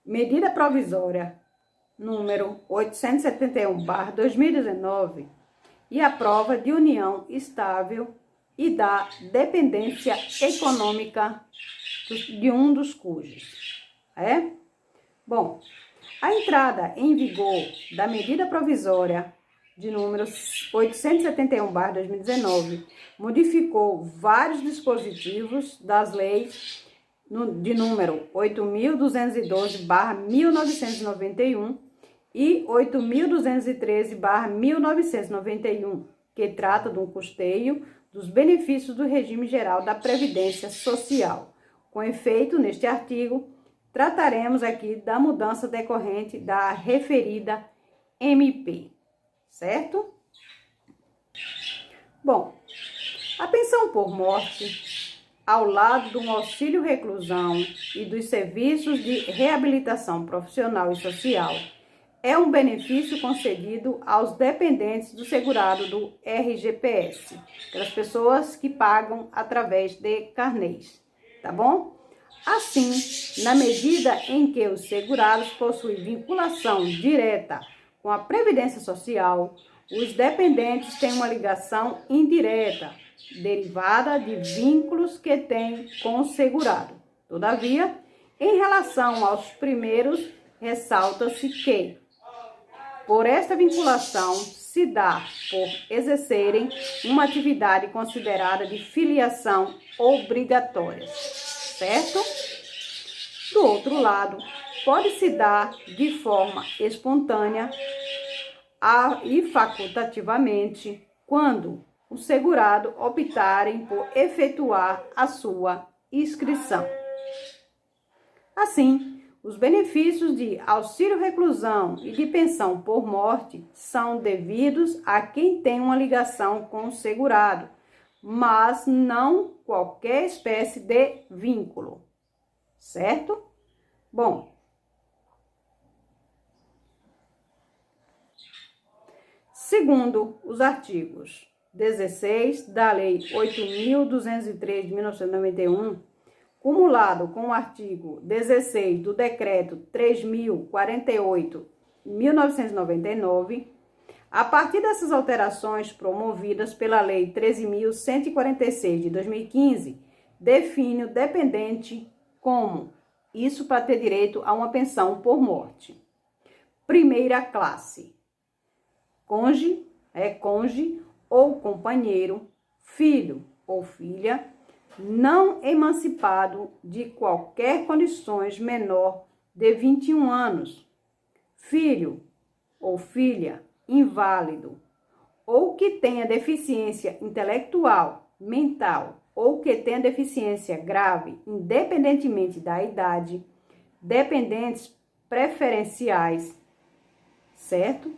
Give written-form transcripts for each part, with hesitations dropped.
Medida provisória número 871/2019 e a prova de união estável e da dependência econômica de um dos cônjuges. Bom, a entrada em vigor da medida provisória de número 871/2019 modificou vários dispositivos das leis de número 8.212/1991 e 8.213/1991, que trata do custeio dos benefícios do regime geral da Previdência Social. Com efeito, neste artigo, trataremos aqui da mudança decorrente da referida MP, certo? Bom, a pensão por morte, ao lado do auxílio reclusão e dos serviços de reabilitação profissional e social, é um benefício concedido aos dependentes do segurado do RGPS, pelas pessoas que pagam através de carnês, tá bom? Assim, na medida em que os segurados possuem vinculação direta com a Previdência Social, os dependentes têm uma ligação indireta, derivada de vínculos que têm com o segurado. Todavia, em relação aos primeiros, ressalta-se que, por esta vinculação, se dá por exercerem uma atividade considerada de filiação obrigatória, certo? Do outro lado, pode-se dar de forma espontânea e facultativamente quando os segurados optarem por efetuar a sua inscrição. Assim, os benefícios de auxílio reclusão e de pensão por morte são devidos a quem tem uma ligação com o segurado, mas não qualquer espécie de vínculo, certo? Bom, segundo os artigos 16 da Lei 8.203 de 1991, cumulado com o artigo 16 do Decreto 3.048 de 1999, a partir dessas alterações promovidas pela Lei 13.146 de 2015, define o dependente como isso para ter direito a uma pensão por morte. Primeira classe: cônjuge ou companheiro, filho ou filha, não emancipado de qualquer condições menor de 21 anos, filho ou filha inválido, ou que tenha deficiência intelectual, mental, ou que tenha deficiência grave, independentemente da idade, dependentes preferenciais, certo?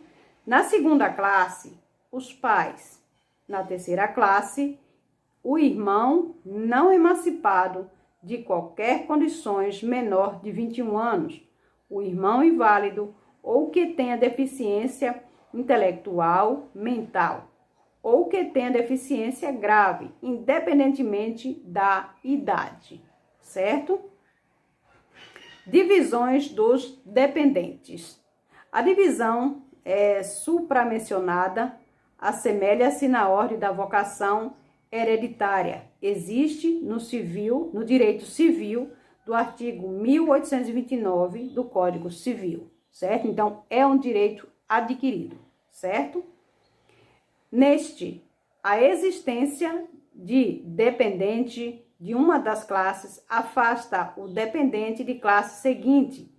Na segunda classe, os pais. Na terceira classe, o irmão não emancipado de qualquer condições menor de 21 anos, o irmão inválido ou que tenha deficiência intelectual, mental, ou que tenha deficiência grave, independentemente da idade, certo? Divisões dos dependentes. A divisão supramencionada assemelha-se na ordem da vocação hereditária. Existe no direito civil do artigo 1829 do Código Civil, certo? Então, é um direito adquirido, certo? Neste, a existência de dependente de uma das classes afasta o dependente de classe seguinte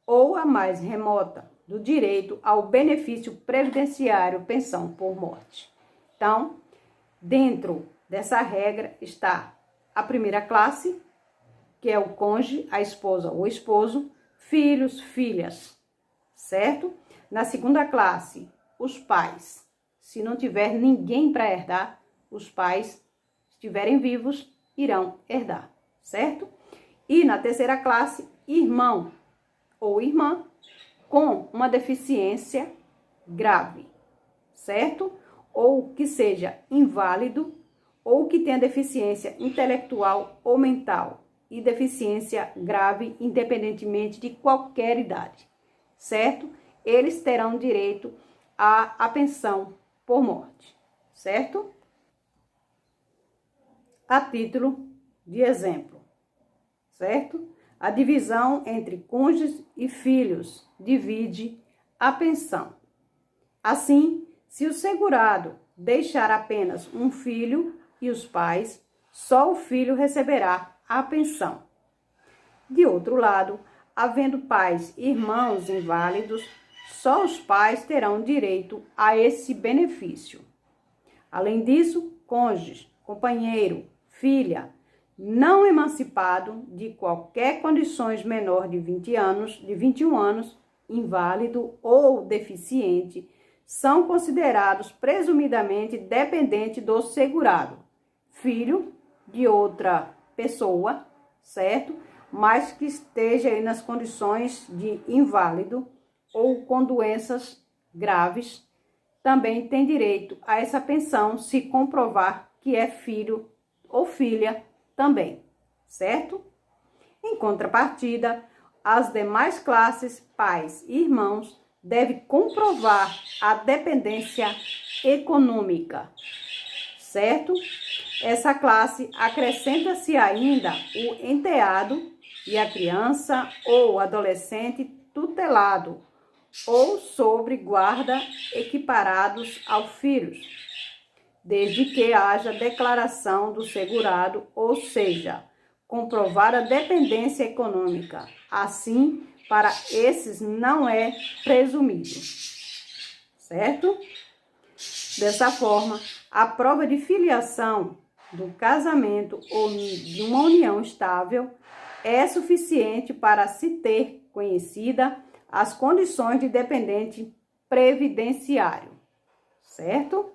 ou a mais remota do direito ao benefício previdenciário pensão por morte. Então, dentro dessa regra está a primeira classe, que é o cônjuge, a esposa ou esposo, filhos, filhas, certo? Na segunda classe, os pais. Se não tiver ninguém para herdar, os pais, se estiverem vivos, irão herdar, certo? E na terceira classe, irmão ou irmã com uma deficiência grave, certo? Ou que seja inválido, ou que tenha deficiência intelectual ou mental, e deficiência grave, independentemente de qualquer idade, certo? Eles terão direito à pensão por morte, certo? A título de exemplo, certo? A divisão entre cônjuges e filhos divide a pensão. Assim, se o segurado deixar apenas um filho e os pais, só o filho receberá a pensão. De outro lado, havendo pais e irmãos inválidos, só os pais terão direito a esse benefício. Além disso, cônjuge, companheiro, filha, não emancipado de qualquer condições menor de 21 anos, inválido ou deficiente, são considerados presumidamente dependentes do segurado, filho de outra pessoa, certo? Mas que esteja aí nas condições de inválido ou com doenças graves, também tem direito a essa pensão se comprovar que é filho ou filha também, certo? Em contrapartida, as demais classes, pais e irmãos, devem comprovar a dependência econômica, certo? Essa classe acrescenta-se ainda o enteado e a criança ou adolescente tutelado ou sobre guarda equiparados aos filhos, desde que haja declaração do segurado, ou seja, comprovar a dependência econômica. Assim, para esses não é presumido, certo? Dessa forma, a prova de filiação do casamento ou de uma união estável é suficiente para se ter conhecida as condições de dependente previdenciário, certo?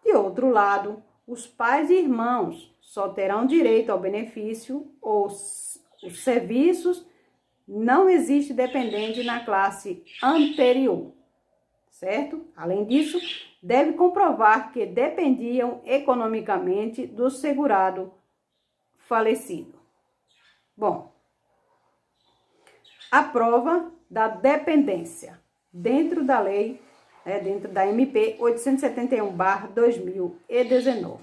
De outro lado, os pais e irmãos só terão direito ao benefício ou os serviços. Não existe dependente na classe anterior, certo? Além disso, deve comprovar que dependiam economicamente do segurado falecido. Bom, a prova da dependência dentro da lei, dentro da MP 871/2019.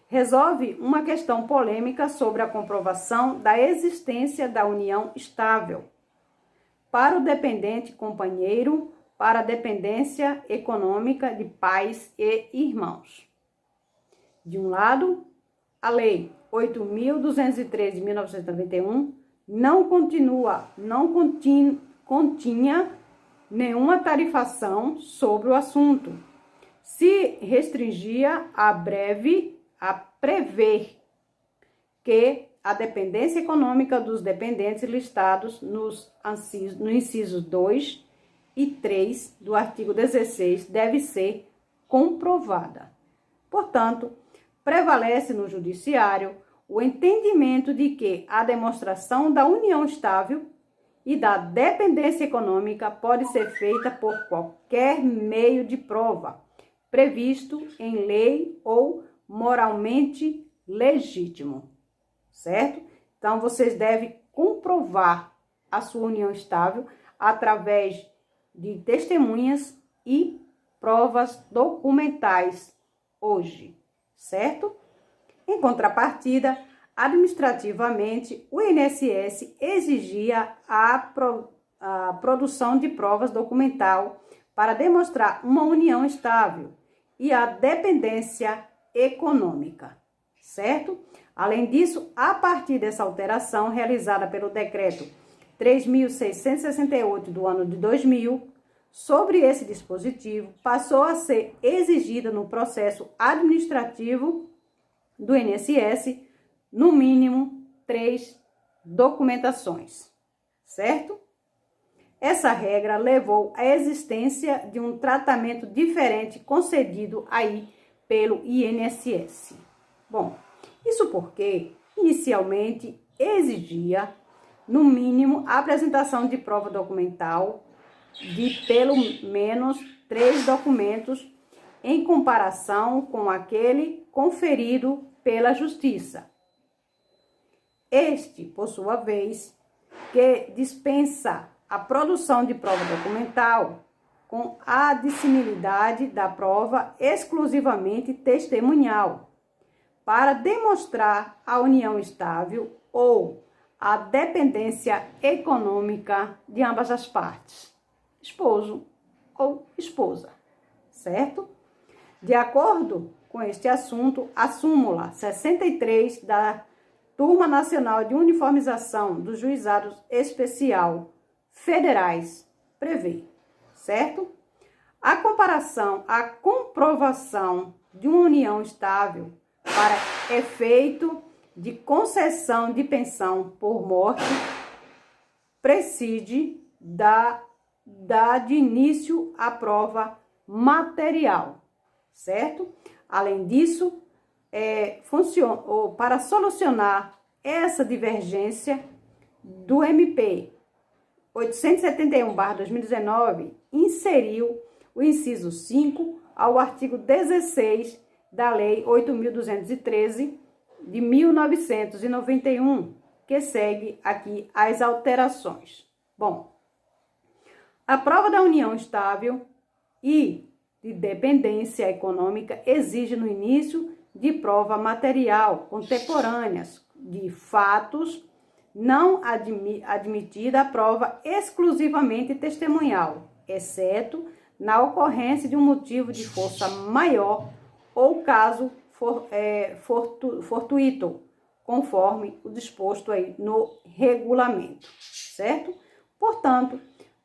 Resolve uma questão polêmica sobre a comprovação da existência da união estável para o dependente companheiro, para a dependência econômica de pais e irmãos. De um lado, a Lei 8.213 de 1991 não continha nenhuma tarifação sobre o assunto. Se restringia a prever que a dependência econômica dos dependentes listados no incisos 2 e 3 do artigo 16 deve ser comprovada. Portanto, prevalece no judiciário o entendimento de que a demonstração da união estável e da dependência econômica pode ser feita por qualquer meio de prova previsto em lei ou moralmente legítimo, certo? Então, vocês devem comprovar a sua união estável através de testemunhas e provas documentais hoje, certo? Em contrapartida, administrativamente, o INSS exigia a produção de provas documental para demonstrar uma união estável e a dependência econômica, certo? Além disso, a partir dessa alteração realizada pelo Decreto 3.668 do ano de 2000, sobre esse dispositivo, passou a ser exigida no processo administrativo do INSS, no mínimo 3 documentações, certo? Essa regra levou à existência de um tratamento diferente concedido aí pelo INSS. Bom, isso porque inicialmente exigia, no mínimo, a apresentação de prova documental de pelo menos 3 documentos em comparação com aquele conferido pela Justiça. Este, por sua vez, que dispensa a produção de prova documental com a dissimilidade da prova exclusivamente testemunhal, para demonstrar a união estável ou a dependência econômica de ambas as partes, esposo ou esposa, certo? De acordo com este assunto, a súmula 63 da Turma Nacional de Uniformização dos Juizados Especial Federais prevê, certo? A comprovação de uma união estável para efeito de concessão de pensão por morte preside da de início à prova material, certo? Além disso, para solucionar essa divergência do MP 871/2019, inseriu o inciso 5 ao artigo 16 da Lei 8.213 de 1991, que segue aqui as alterações. Bom, a prova da união estável e de dependência econômica exige no início de prova material contemporâneas de fatos, não admitida a prova exclusivamente testemunhal, exceto na ocorrência de um motivo de força maior ou caso fortuito, conforme o disposto aí no regulamento, certo? Portanto,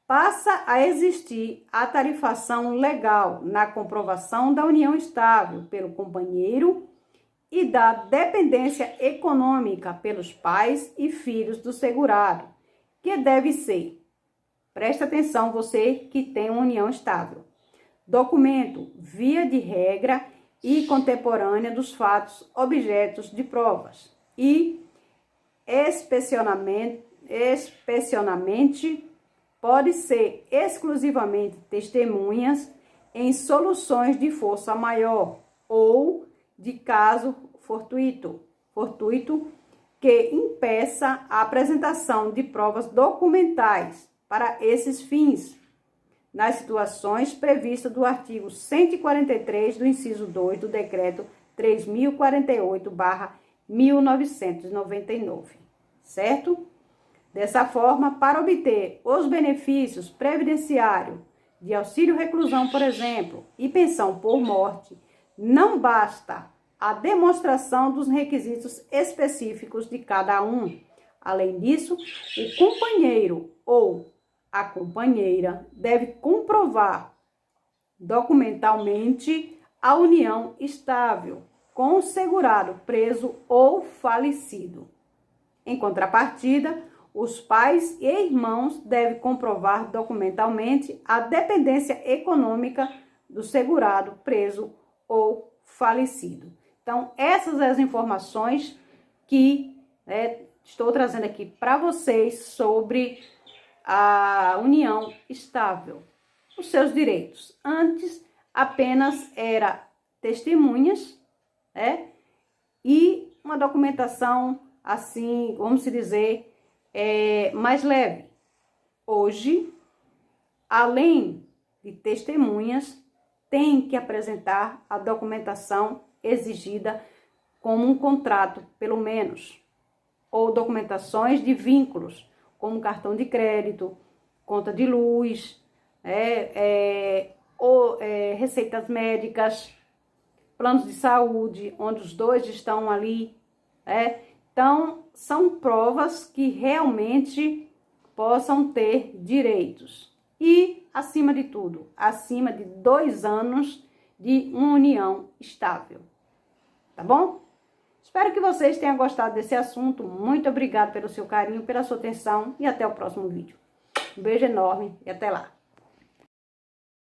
passa a existir a tarifação legal na comprovação da união estável pelo companheiro e da dependência econômica pelos pais e filhos do segurado, que deve ser, presta atenção você que tem uma união estável, documento via de regra e contemporânea dos fatos objetos de provas e especialmente pode ser exclusivamente testemunhas em soluções de força maior ou de caso fortuito que impeça a apresentação de provas documentais para esses fins, nas situações previstas do artigo 143 do inciso 2 do Decreto 3.048/1999, certo? Dessa forma, para obter os benefícios previdenciários de auxílio reclusão, por exemplo, e pensão por morte, não basta a demonstração dos requisitos específicos de cada um. Além disso, o companheiro ou a companheira deve comprovar documentalmente a união estável com o segurado preso ou falecido. Em contrapartida, os pais e irmãos devem comprovar documentalmente a dependência econômica do segurado preso ou falecido. Então, essas são as informações que estou trazendo aqui para vocês sobre a união estável, os seus direitos. Antes, apenas era testemunhas, e uma documentação, assim, vamos dizer, mais leve. Hoje, além de testemunhas, tem que apresentar a documentação exigida como um contrato, pelo menos, ou documentações de vínculos, como cartão de crédito, conta de luz, receitas médicas, planos de saúde, onde os dois estão ali. Então, são provas que realmente possam ter direitos. E, acima de tudo, acima de 2 anos de uma união estável. Tá bom? Espero que vocês tenham gostado desse assunto. Muito obrigada pelo seu carinho, pela sua atenção e até o próximo vídeo. Um beijo enorme e até lá.